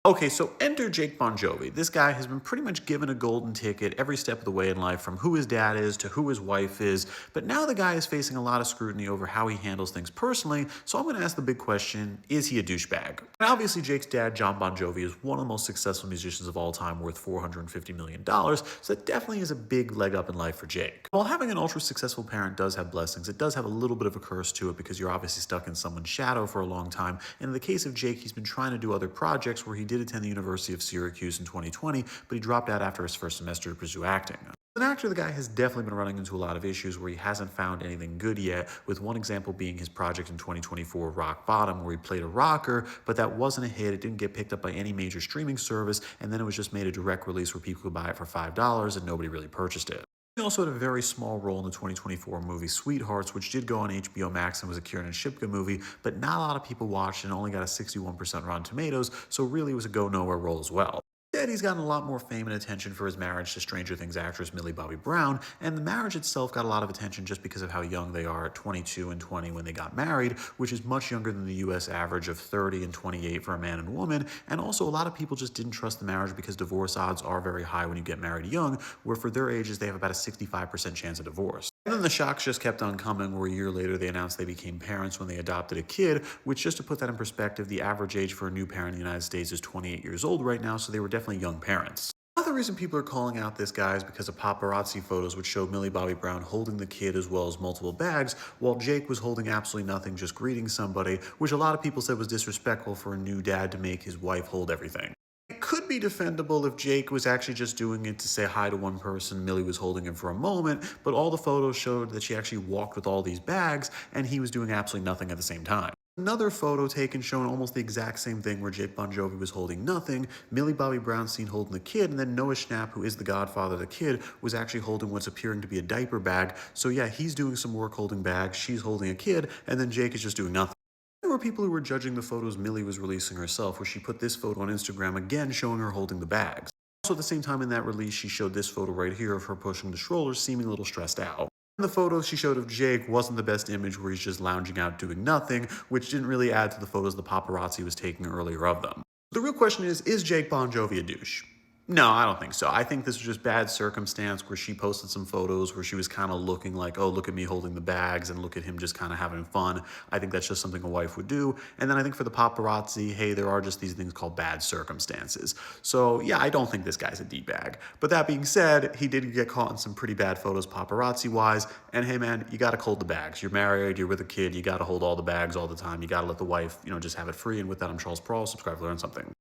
Okay, so enter Jake Bongiovi. This guy has been pretty much given a golden ticket every step of the way in life, from who his dad is to who his wife is. But now the guy is facing a lot of scrutiny over how he handles things personally. So I'm going to ask the big question: is he a douchebag? And obviously, Jake's dad, John Bongiovi, is one of the most successful musicians of all time, worth $450 million. So that definitely is a big leg up in life for Jake. While having an ultra successful parent does have blessings, it does have a little bit of a curse to it because you're obviously stuck in someone's shadow for a long time. And in the case of Jake, he's been trying to do other projects where he did attend the University of Syracuse in 2020, but he dropped out after his first semester to pursue acting. As an actor, the guy has definitely been running into a lot of issues where he hasn't found anything good yet, with one example being his project in 2024, Rock Bottom, where he played a rocker, but that wasn't a hit. It didn't get picked up by any major streaming service, and then it was just made a direct release where people could buy it for $5 and nobody really purchased it. He also had a very small role in the 2024 movie Sweethearts, which did go on HBO Max and was a Kieran Shipka movie, but not a lot of people watched and only got a 61% Rotten Tomatoes, so really it was a go-nowhere role as well. Instead, he's gotten a lot more fame and attention for his marriage to Stranger Things actress Millie Bobby Brown, and the marriage itself got a lot of attention just because of how young they are at 22 and 20 when they got married, which is much younger than the US average of 30 and 28 for a man and woman. And also, a lot of people just didn't trust the marriage because divorce odds are very high when you get married young, where for their ages, they have about a 65% chance of divorce. And then the shocks just kept on coming, where a year later they announced they became parents when they adopted a kid, which, just to put that in perspective, the average age for a new parent in the United States is 28 years old right now, so they were definitely young parents. Another reason people are calling out this guy is because of paparazzi photos which showed Millie Bobby Brown holding the kid as well as multiple bags, while Jake was holding absolutely nothing, just greeting somebody, which a lot of people said was disrespectful for a new dad to make his wife hold everything. It could be defendable if Jake was actually just doing it to say hi to one person, Millie was holding him for a moment, but all the photos showed that she actually walked with all these bags and he was doing absolutely nothing at the same time. Another photo taken showing almost the exact same thing, where Jake Bongiovi was holding nothing, Millie Bobby Brown seen holding the kid, and then Noah Schnapp, who is the godfather of the kid, was actually holding what's appearing to be a diaper bag. So yeah, he's doing some work holding bags, she's holding a kid, and then Jake is just doing nothing. There were people who were judging the photos Millie was releasing herself, where she put this photo on Instagram, again showing her holding the bags. Also, at the same time in that release, she showed this photo right here of her pushing the stroller, seeming a little stressed out. The photo she showed of Jake wasn't the best image, where he's just lounging out doing nothing, which didn't really add to the photos the paparazzi was taking earlier of them. The real question is Jake Bongiovi a douche? No, I don't think so. I think this was just bad circumstance, where she posted some photos where she was kind of looking like, oh, look at me holding the bags and look at him just kind of having fun. I think that's just something a wife would do. And then I think for the paparazzi, hey, there are just these things called bad circumstances. So yeah, I don't think this guy's a D-bag. But that being said, he did get caught in some pretty bad photos paparazzi-wise. And hey man, you gotta hold the bags. You're married, you're with a kid, you gotta hold all the bags all the time. You gotta let the wife, just have it free. And with that, I'm Charles Prohl. Subscribe to learn something.